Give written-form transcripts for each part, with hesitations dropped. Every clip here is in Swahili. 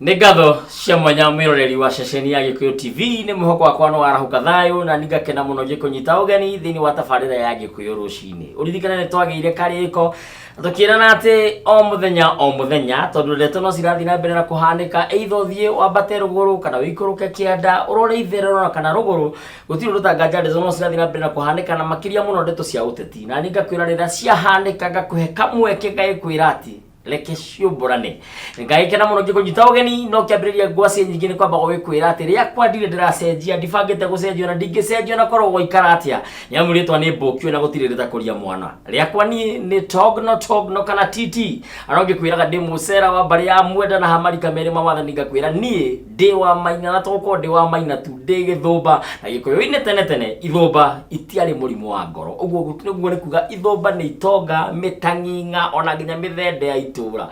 Nĩ ngatho cia mwanya mwĩroreri wa ceceni ya Gĩkũyũ TV nĩ mwĩhoko wakwa no arahuka thayũ na ningakena mũno ngĩkũnyita ũgeni thĩinĩ wa tabarĩra ya Gĩkũyũ rũcinĩ. Ũririkane nĩ twagĩire karĩko tukĩrana atĩ o mũthenya tondũ ndeto no cirathiĩ na mbere na kũhanĩka either ũthiĩ wambate rũgũrũ kana wĩikũrũke kĩanda ũrore itherero kana rũgũrũ gũtirĩ ũtanganja ndeto no cirathiĩ na mbere na kũhanĩka na makĩria mũno ndeto cia ũteti na ningakwĩra rĩrĩa ciahanĩka ngakũhe kamweke ngagĩkwĩra atĩ reke ciũmbũrane ngagĩkena mũno ngĩkũnyita ũgeni no kĩambĩrĩria ngwaci nyingĩ nĩ kwamba gwĩkwĩra atĩ rĩrĩa kwandire ndĩracenjia ndibangĩte gũcenjio na ndingĩcenjio na korwo gũikara atĩa nĩamu rĩtwa nĩ mbũkio na gũtirĩ rĩtakũria mwana rĩakwa niĩ nĩ togno kana titi arongĩkwĩraga ndĩ mũcera wa mbarĩ ya mwenda na hamarika merĩ mawathani ngakwĩra niĩ ndĩ wa maina na togũkorwo ndĩ wa maina tu ndĩ gĩthũmba na Gĩkũyũ-inĩ tene ithũmba itiarĩ mũrimũ wa ngoro ũguo nĩ kuga ithũmba nĩ itonga mĩtang'ing'a ona nginya mĩthende ya tura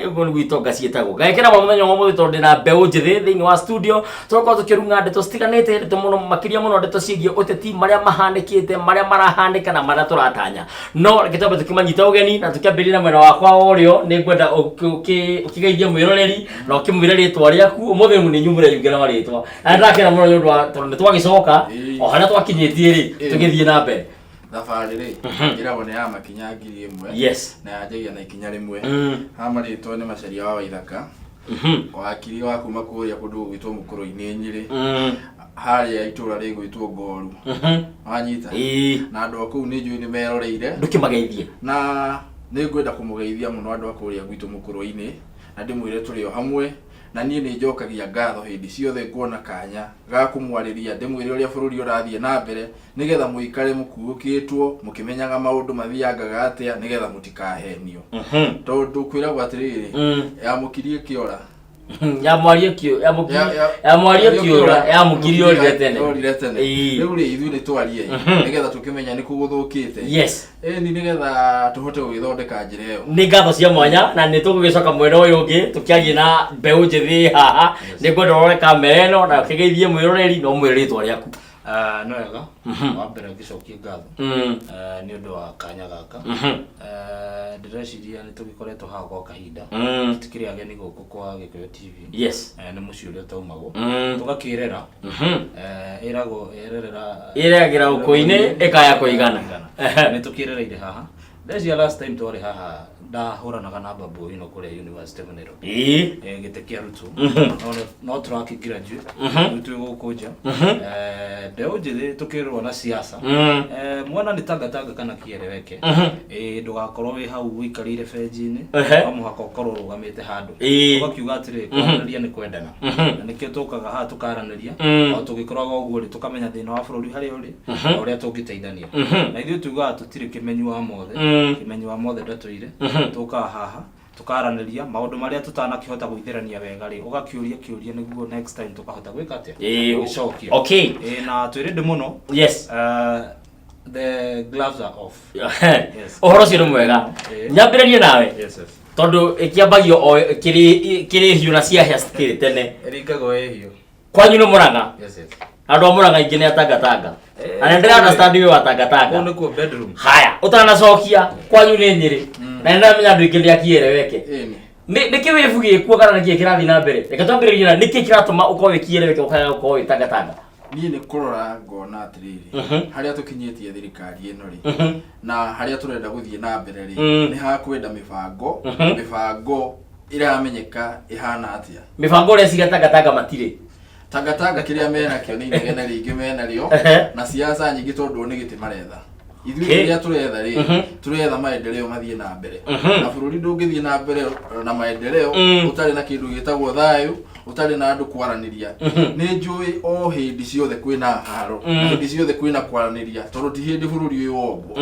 ugo ni gwitonga cietagwo ngakena mũthenya ũmwe tondũ ndĩna mbeũ njĩthĩ thĩinĩ wa studio tũkorwo tũkĩrunga ndeto citiganĩte ndeto mũno makĩria mũno ndeto ciĩgiĩ ũteti marĩa mahanĩkĩte marĩa marahanĩka na marĩa tũratanya no reke twambe tũkĩmanyita ũgeni na tũkĩambĩrĩria na mwena wakwa ũrĩo nĩ ngwenda ũkĩgeithie mwĩroreri na ũkĩmwĩre rĩtwa rĩaku ũmũthĩ nĩ nyumĩre yugĩra marĩtwa na ndakena mũno nĩ ũndũ wa tondũ nĩ twagĩcoka o harĩa twakinyĩtie rĩ tũgĩthiĩ na mbere thabarĩ rĩ iragwo nĩ ya makinya 1000 yes na yanjagia na ikinya rĩmwe ha marĩtwa nĩ Macharia wa Waithaka wakiri wa kuma kũrĩa kũndũ gwitwo Mũkũrũ-inĩ Nyĩrĩ harĩa itũra rĩgwĩtwo Ngoru wanyita na andũ akũu nĩ njũĩ nĩ meroreire ndũkĩmageithie na nĩ ngwenda kũmũgeithia mũno andũ akũrĩa gwitũ Mũkũrũ-inĩ na ndĩmwĩre tũrĩ o hamwe na niĩ nĩ njokagia ngatho hĩndĩ ciothe nguona kanya ga kũmwarĩria ndĩmwĩre ũrĩa bũrũri ũrathiĩ na mbere nĩgetha mũikare mũkuũkĩtwo mũkĩmenyaga maũndũ mathiangaga atĩa nĩgetha mũtikahenio tondũ kwĩragwo atĩrĩrĩ yamũkirie kĩora yamwario kĩora yamũkirio rĩrĩ tene rĩu rĩ ithuĩ nĩ twarie nĩgetha tũkĩmenya nĩ kũgũthũkĩte yes ni nĩgetha tũhote gwĩthondeka njĩra ĩyo nĩ ngatho cia mwanya na nĩ tũgũgĩcoka mwena ũyũ ũngĩ tũkĩarie na mbeũ njĩthĩ haha nĩ ngwenda ũrore kamera ĩno na ũkĩgeithie mwĩroreri no mwĩre rĩtwa rĩaku no wega wa mbere ngĩcokia ngatho nĩ ũndũ wa kanya gaka ndĩreciria nĩ tũgĩkoretwo haha gwa kahinda tũtikĩrĩ ageni gũkũ kwa Gĩkũyũ TV yes nĩ mũciĩ ũrĩa taumagwo tũgakĩrera ĩragĩra ũkũ-inĩ ĩkaya kũigana nĩ tũkĩrereire haha ndeciria last time twarĩ haha ndahũranaga na Babu ĩno kũrĩa University of Nairobi gĩtĩ kĩa Ruto no tũrakĩgraduate twĩ gũkũ nja mbeũ njĩthĩ tũkĩrorwo na siasa mwana nĩ tangatanga kana kĩereweke ndũgakorwo wĩ hau ũikarĩire benji-inĩ no mũhaka ũkorwo ũrũgamĩte handũ ũgakiuga atĩrĩ kwaranĩria nĩ kwendana na nĩkĩo tũkaga haha tũkaranĩria o tũgĩkoragwo ũguo rĩ tũkamenya thĩna wa bũrũri harĩa ũrĩ na ũrĩa tũngĩteithania na ithuĩ tugaga tũtirĩ kĩmenyi wa mothe ndatũire tũkaga haha tukaranĩria maũndũ marĩa tũtanakĩhota gũithĩrania wega rĩ ũgakĩũria kĩũria nĩguo next time tũkahota gwĩka atĩa gũcokia okay na twĩ ready mũno yes the gloves are off ũhoro ũcio nĩ mwega nyambĩrĩrie nawe tondũ ĩkĩambagio o kĩrĩ hiũ na ciahĩa citikĩrĩ tene ĩringago hiũ kwanyu nĩ Mũrang'a andũ a Mũrang'a ingĩ nĩ atangatanga na ndĩra understand we wa tangatanga kũu nĩkuo bedroom haya ũtanacokia kwanyu nĩ Nyĩrĩ na ndĩramenya andũ ingĩ nĩ akĩereweke nĩ kĩwĩbu gĩkuo kana nĩkĩĩ kĩrathiĩ na mbere reke twambĩrĩrie na nĩkĩĩ kĩratũma ũkorwo wĩkĩereweke ũkaga gũkorwo wĩ tangatanga niĩ nĩ kũrora ngona atĩrĩrĩ harĩa tũkinyĩtie thirikari ĩno rĩ na harĩa tũrenda gũthiĩ na mbere rĩ nĩ hakwenda mĩbango ĩramenyeka ĩhana atĩa mĩbango ũrĩa ciga tangatanga matirĩ tangatanga kĩrĩa menakĩo nĩ inegene rĩingĩ menarĩo na siasa nyingĩ tondũ nĩ gĩtĩ maretha ithuĩ rĩrĩa tũretha rĩ tũretha maendeleo mathiĩ na mbere na bũrũri ndũngĩthiĩ na mbere na maendeleo ũtarĩ na kĩndũ gĩtagwo thayũ ũtarĩ na andũ kwaranĩria nĩ njũĩ o hĩndĩ ciothe kwĩna haro na hĩndĩ ciothe kwĩna kwaranĩria tondũ ti hĩndĩ bũrũri ũyũ wombwo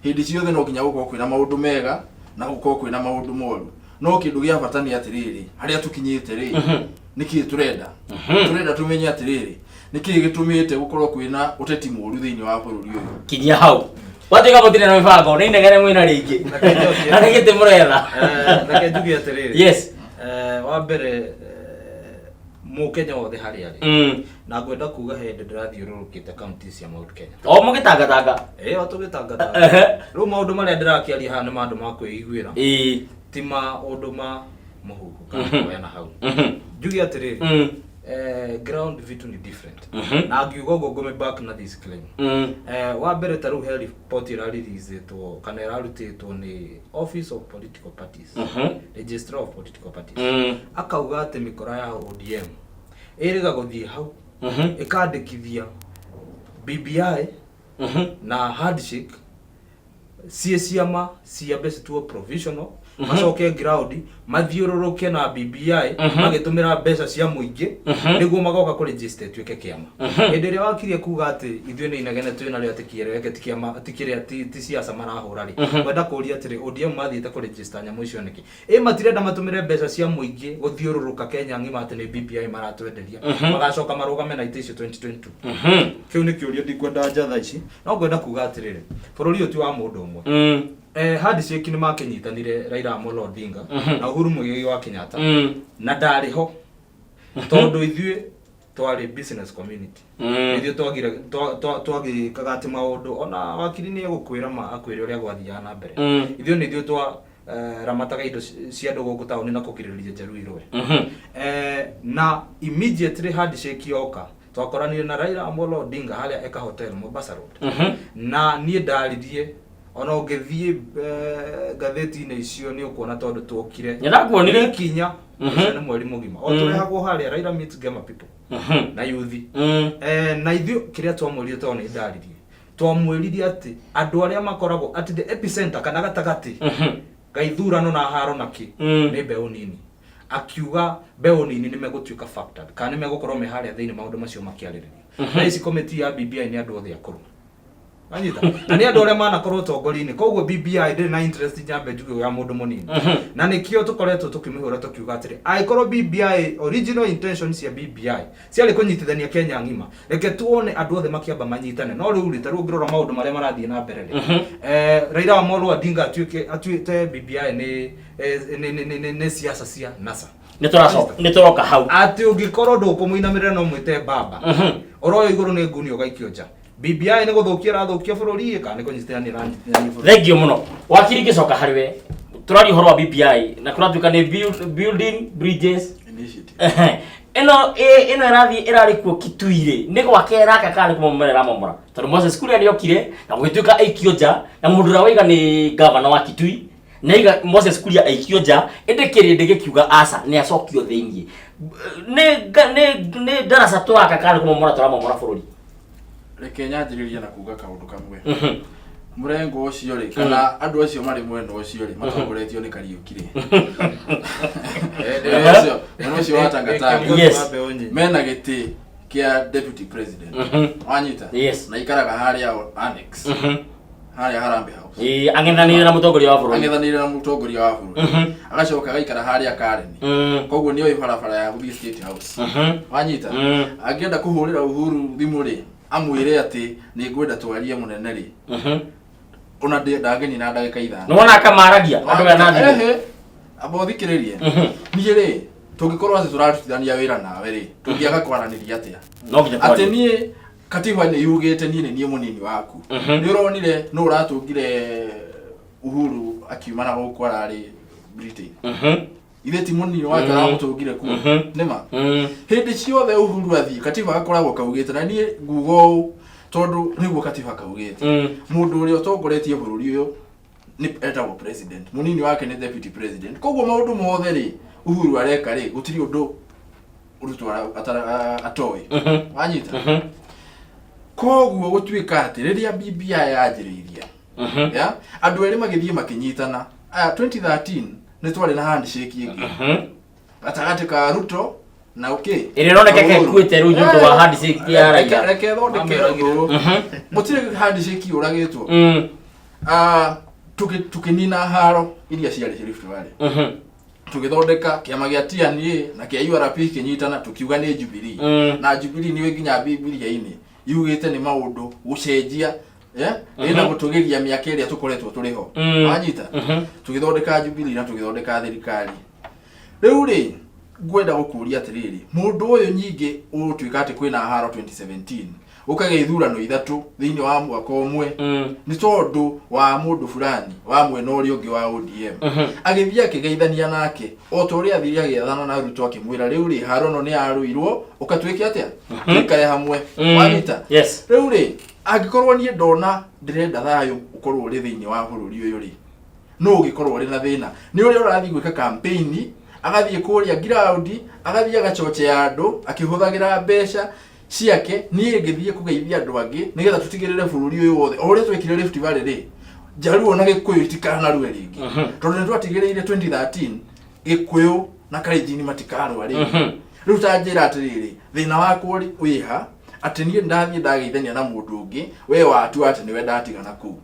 hĩndĩ ciothe no nginya gũkorwo kwĩna maũndũ mega na gũkorwo kwĩna maũndũ moru no kĩndũ gĩa bata nĩ atĩrĩrĩ harĩa tũkinyĩte rĩ nĩkĩ turenda tumenye atĩrĩrĩ nĩkĩ gĩtũmĩte gũkorwo kwĩna ũteti mũru thĩinĩ wa bũrũri ũyũ kinya hau watuĩka mũtirĩ na mĩbango nĩ inegene mwĩna rĩingĩ na nĩ gĩtĩ mũretha reke njuge atĩrĩrĩ yes wa mbere Mũkenya wothe harĩa arĩ na ngwenda kuga hĩndĩ ndĩrathiũrũrũkĩte kaunti cia Mount Kenya o mũgĩtangatanga o tũgĩtangatanga rĩu maũndũ marĩa ndĩrakĩaria haha nĩ maũndũ ma kwĩiguĩra ti maũndũ ma muhuko kana koyana hau njugi atiriri ground vitu ni different na ngiuga ugo ngome back na this claim wa mbere taru he report ira releasetwo kana irarutitwo ni Office of Political Parties Registrar of Political Parties akauga ati mikora ya ODM iriga guthie hau ikandikithia BBI na handshake ciama cia best to provisional macoke ground mathiururuke na BBI magitumira mbeca cia muingi niguo magoka ku register tuike kiama enderea wakirie kuga ati ithue ni inagene twina rio atikiere weke tikiama atikire ati ti siasa marahura ri wenda kuria atiri ODM mathiite ku register nyamu icio niki matirenda matumire mbeca cia muingi guthiururuka Kenya ngima ati ni BBI maratwenderia magacoka marugame na ite icio 2022 kiu ni kiuria ndikwenda njatha ici no ngwenda kuga atiriri bururi uti wa mundu umwe handshake ni makinyitanire Raila Amolo Odinga na Uhuru Muigai wa Kenyatta na ndari ho tondu ithue twari business community ithue twagikaga ati maundu ona wakiri ni egukwira ma akwire uria gwathia na mbere ithue ni ithue twa ramataga indo cia ndugu guku tauni na kugiriria njeru irwe na immediately handshake yoka twakoranire na Raila Amolo Odinga haria Eka Hotel Mombasa Road na nie ndaririe ona ungethie gatheti-inĩ icio ni ukuona tondu twokire nirakuonire kinya ni mweri mugima o turehagwo haria Raila meet Gema people na yuthi na ithio kiria twamwirire toni ndaririe twamwirire ati andu aria makoragwo at the epicenter kana gatagati gaithurano na haro naki ni mbeu nini akiuga mbeu nini ni megutuika factor kana ni megukorwo me haria thiini maundu macio makiariririo na ici committee ya BBI ni andu othe akuru anyita na ni andu aria manakorwo tongori-ini koguo BBI ndiri na interest nyambe njuge ya mundu munini na nikio tukoretwo tukimihura tukiuga atiri aikorwo BBI original intentions ya BBI ciari kunyitithania Kenya ngima reke tuone andu othe makiamba manyitane no riu rita riu ngirora maundu maria marathie na mbere Raila Amolo Odinga atuite BBI ni siasa cia NASA ni turoka hau ati ungikorwo ndukumuinamirira no mwite baba oroyo iguru ni nguni ugaikio nja BBI ni guthukia rathukia bururi kana ni kunyitithanira thengio muno wakiri gicoka hariwe turari horo wa BBI na kuratuka ni building bridges initiative eno irathi kuo Kituire ni gwakera kakani kumumerera momora tondu Moses Kuria ni okire na gwituka aikio nja na mundu ra waiga ni governor wa Kitui na iga Moses Kuria aikio nja endekere ndegikiuga asa ni acokio theingi ne darasa to akakani kumumora turamomora bururi reke nyanjiriria na kuga kaundu kamwe murengo ucio ri kana andu acio mari mwena ucio ri matongoretio ni Kariukire ucio watangatanga mena giti kia deputy president wanyita yes na ikaraga haria annex haria Harambe House angethanire na mutongoria wa bururi agacoka gaikara haria Karen koguo ni oi barabara ya guthii State House wanyita angienda kuhurira Uhuru thimu ri amwire ati ni ngwenda twarie munene ri ona ndageni na ndagika ithano nona akamaragia andu anathi abothikiririe nie ri tungikorwo ati turarutithania wira nawe ri tungiaga kwaraniria atia no nginya ati nie katiba ni yugite nie munini waku ni uronire no uratungire Uhuru akiumana guku arari Britain ithe ti munini wake aramutungire ku nima hindi ciothe Uhuru athii katiba gakoragwo kaugite na nie ngugo tondu niguo katiba kaugite mundu uri utongoretie bururi uyu ni etagwo president munini wake ni deputy president koguo maundu mothe ri Uhuru areka ri gutiri undu urutwara atoi wanyita koguo gutuika ati riria BBI yanjiriria ya andu eri magithie makinyitana 2013 ni twari na handshake ingi atagati ka Ruto na okay irironekeke kuite ru nyundu wa handshake ya Raila reke thondeke mutire handshake uragitwo tukinina haro iria ciari Rift Valley tugithondeka kiama gia TNA na kia URP kinyitana tukiuga ni Jubilee na Jubilee niwe nginya Bibilia-ini yugite ni maundu gucenjia ina gutugiria miaka iria tukoretwo turiho wanyita tugithondeka Jubilee na tugithondeka thirikari riu ri ngwenda gukuria atiriri mundu uyu nyingi utuika ati kwina haro 2017 ukage ithurano ithatu thiini wa mwaka umwe ni tondu wa mundu fulani wa mwena uri ungi wa ODM agithia kigeithania nake o to uri athiria giathana na Ruto akimwira riu ri harono ni aruirwo ukatwike atia ikare hamwe wanyita riu ri angikorwo nie ndona ndirenda thayo ukorwo uri thiini wa bururi uyu ri no ugikorwo uri na thina ni uri urathi gwika campaign agathie kuria ground agathie agachoche andu akihuthagira mbeca ciake nie ngithie kugeithia andu angi nigetha tutigirire bururi uyu wothe ore twekire Rift Valley ri Jaruo na Gikuyu itikana ruwe ringi tondu twatigireire 2013 Gikuyu na Kalenjin matikano ari riu tanjira atiriri thina waku uri wiha ati nie ndathie ndageithania na mundu ungi we watu ati niwe ndatigana ku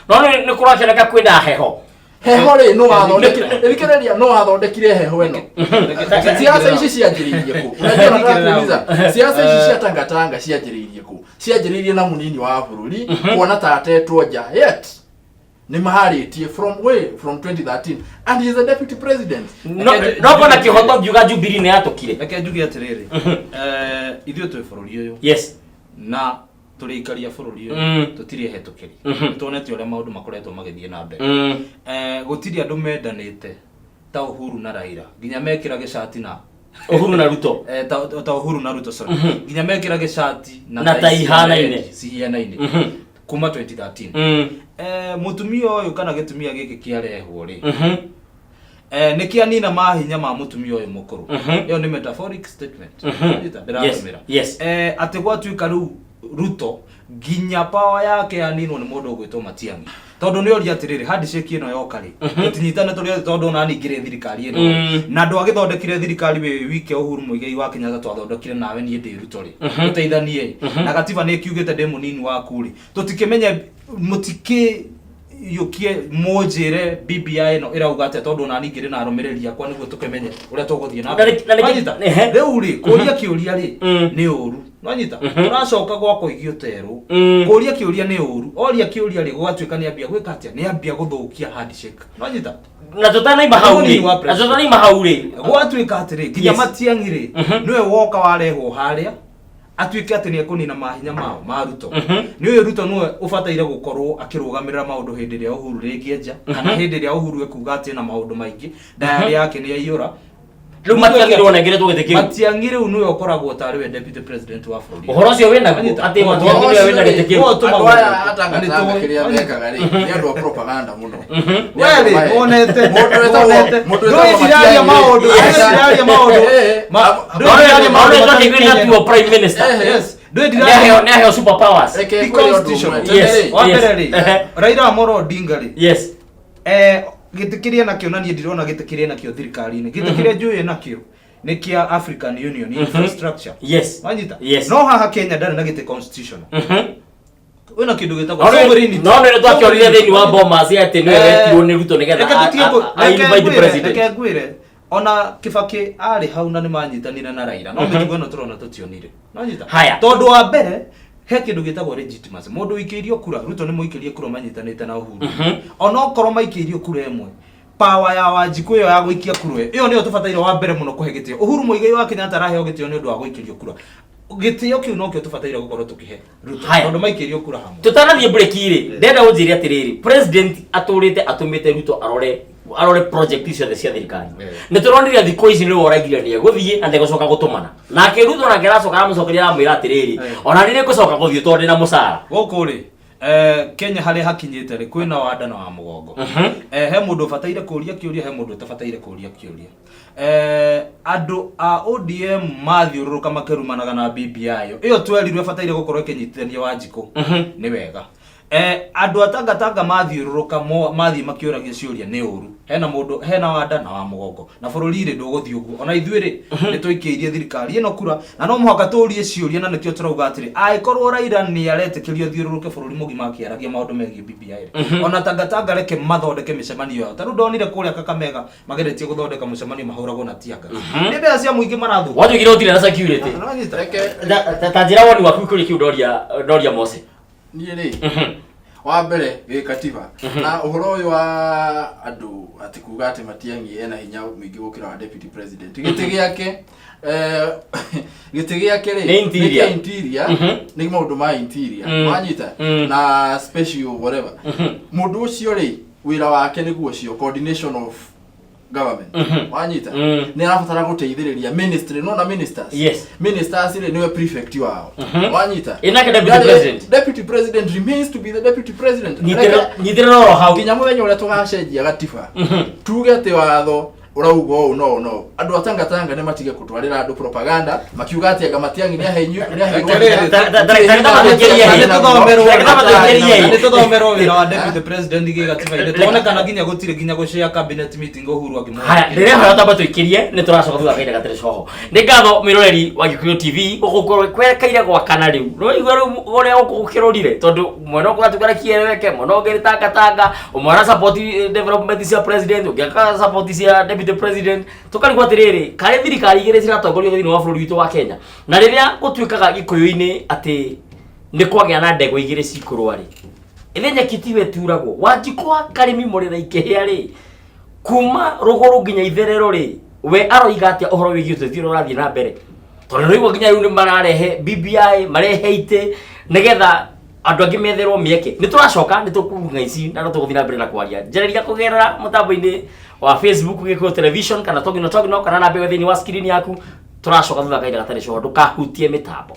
no ni kurakira kwenda heho heho ri no wathondekire rikereria no wathondekire heho eno siasa ici cianjiriirie ku unajua nataka siasa ici cia tangatanga cianjiriirie ku cianjiriirie na munini wa bururi kuona tatetwo nja yet ni maharitie from 2013 and he is the deputy president no kona kihoto juga Jubilee ne atokire reke njuge atiriri ithio twe bururi uyu yes na turikaria bururi uyu tutiri hetukiri tuonete ule maundu makoretwo magithie na mbere gutiri andu mendanite ta Uhuru na Raila ginya mekira gicati na Uhuru na Ruto ta Uhuru na Ruto sorry ginya mekira gicati na taihana-ine cihana-ine kuma 2013 mutumia uyu kana gitumia giki kiarehwo ri nikianina mahinya ma mutumia uyu mukuru iyo ni metaphoric statement ndiratumira ati gwatuika riu Ruto ginya power yake yaninwo ni mundu ugwitwo Matiang'i tondu ni ori atiriri handshake ino yokari tutinyitane turi tondu na ningire thirikari ino na ndu agithondekire thirikari we wike Uhuru Muigai wa Kenyatta twathondekire nawe nie ndi Ruto ri tuteithanie na gatiba ni kiugite ndi munini waku ri tutikimenya mutiki yukie mojere BBI no irauga ate tondu na ningire na arumiriri akwa niguo tukimenye uria tuguthie na riu ri kuria kiuria ri ni uru nwanyita turacoka gwako igioteru kuria kiuria ni uru oria kiuria ri gwatuika ni ambia gwika atia ni ambia guthukia handshake nwanyita na tutanaima hauri gwatuika atiri ginya Matiang'i ri niwe woka warehwo haria atuike ati ni ekunina mahinya mao ma Ruto ni uyu Ruto niwe ubataire gukorwo akirugamirira maundu hindi ria Uhuru ringienja kana hindi ria Uhuru ekuga ati na maundu maingi ndayari yake ni yaiyura riu Matiang'i ro negere tugithikira Matiang'i riu niwe ukoragwo tari we deputy president wa bururi uhoro ucio wina ati Matiang'i niwe wina gitikiro aya atanga kiria mekaga ri ni andu a propaganda muno wewe onete mundu ndiraria maundu ndiraria maundu prime minister yes ndiraria super powers yes Raila Amolo Odinga ri yes gitikiria nakio na nie ndirona gitikiria nakio thirikari-ini gitikiria njui nakio ni kia African Union infrastructure yes wanyita yes no haha Kenya ndari na giti constitutional wena kindu gitagwo sovereignty no no twakiorire thiini wa Bomas ati ni wetirwo ni Ruto nigetha invite president reke ngwire ona Kibaki ari hau na ni manyitanire na Raila no mitugo no turona tutionire wanyita tondu wa mbere he kindu gitagwo legitimacy mundu wikirio kura Ruto ni muikirie kura manyitanite na Uhuru ona okoro maikirio kura emwe power ya Wanjiku yo ya guikia kura iyo niyo tubataire wa mbere muno kuhegitio Uhuru Muigai wa Kenyatta raheo gitio ni undu wa guikirio kura gitio kiu no kio tubataire gukorwo tukihe Ruto tondu maikirio kura hamwe tutanathie break iri ndenda unjiri atiriri president aturite atumite Ruto arore project icio the cia thirikari ni turonire thikũ ici ni woragiria ni guthie ande gucoka gutumana na Ruto na ngeracoka amucokeria amwira atiriri ona ni gucoka guthie tondu na musara guku ri Kenya hali hakinyite ri kwina wanda na wa mugongo he mundu bataire kuria kiuria he mundu tabataire kuria kiuria andu a ODM mathiururuka makerumanaga na BBI iyo twerirwe bataire gukorwo kinyitithania Wanjiku ni wega andu atangatanga mathiururuka mathi makiuragia ciuria ni uru hena mundu hena wanda na wa mugongo na bururi ri nduguthii uguo ona ithuiri ni twikiirie thirikari ino kura na no muhaka tuurie ciuria na nikio turauga atiri aikorwo Raila ni aretikirio thiururuke bururi mugima akiaragia maundu megie BBI ona tangatanga reke mathondeke micemanio yao taru ndonire kuria Kakamega mageretie guthondeka mucemanio mahuragwo na tianga ni mbea cia muingi marathu watu gire utire na security ta njira woni waku kuri kiu doria Mose ni ri wa mbere gikatiba na uhoro uyu wa andu ati kuga ati Matiang'i ena hinya mwingi gukira wa deputy president giti giake giti giake ri interior ni maundu ma interior wanyita na special whatever mundu ucio ri wira wake niguo cio coordination of government wanyita ni arabatara guteithiriria ministry no na ministers ministers ile niwe prefect wao wanyita inake deputy president remains to be the deputy president nyitero hau kinya muthenya uria tugacenjia gatiba tuge ati watho uraugo no andu atanga ne matige kutwarira andu propaganda makiuga ati anga Matiang'i ni ahenyu ni tuthomerwo wira wa deputy president gigatiba ine tuonekana nginya gutire nginya gushare cabinet meeting Uhuru agimwa haya rĩrĩa hora tamba tũikirie nĩ tũracoka thutha kaida gatere coho nĩ ngatho miroreri wa Gikuyu TV ũgũkorwo kwerekeire gwakana rĩu no igũrũ ũrĩa ũkũkĩrorire tondũ mwena ũkũ atukara kiereweke mũno ngĩrĩtanga ũmwe support development cia president ũngĩaka support cia the president tukarigwa atiriri kare thirikari igire ciratongorio thĩinĩ wa bũrũri witũ wa Kenya na rĩrĩa gũtuĩkaga Gĩkũyũ-inĩ atĩ nĩ kwagĩa na ndegwa igire cikũrwa rĩ ithenya kitiwe turagwo Wanjikwa Karĩmi mũrĩra ikĩhĩa rĩ kuma rũgũrũ nginya itherero rĩ we aroiga atĩa ũhoro wĩgiĩ ũteti ũrĩa ũrathiĩ na mbere tondũ rĩu nginya rĩu nĩ mararehe BBI marehe ite nĩgetha andũ angĩ metherwo mĩeke nĩ tũracoka nĩ tũkuga ici na tũgũthiĩ na mbere na kwaria njereria kũgerera mũtambo-inĩ wa Facebook Gikuyu television kana togino kana na mbere thĩinĩ wa screen yaku tũracoka thutha kaida gatarĩ coho ndũkahutie mĩtambo.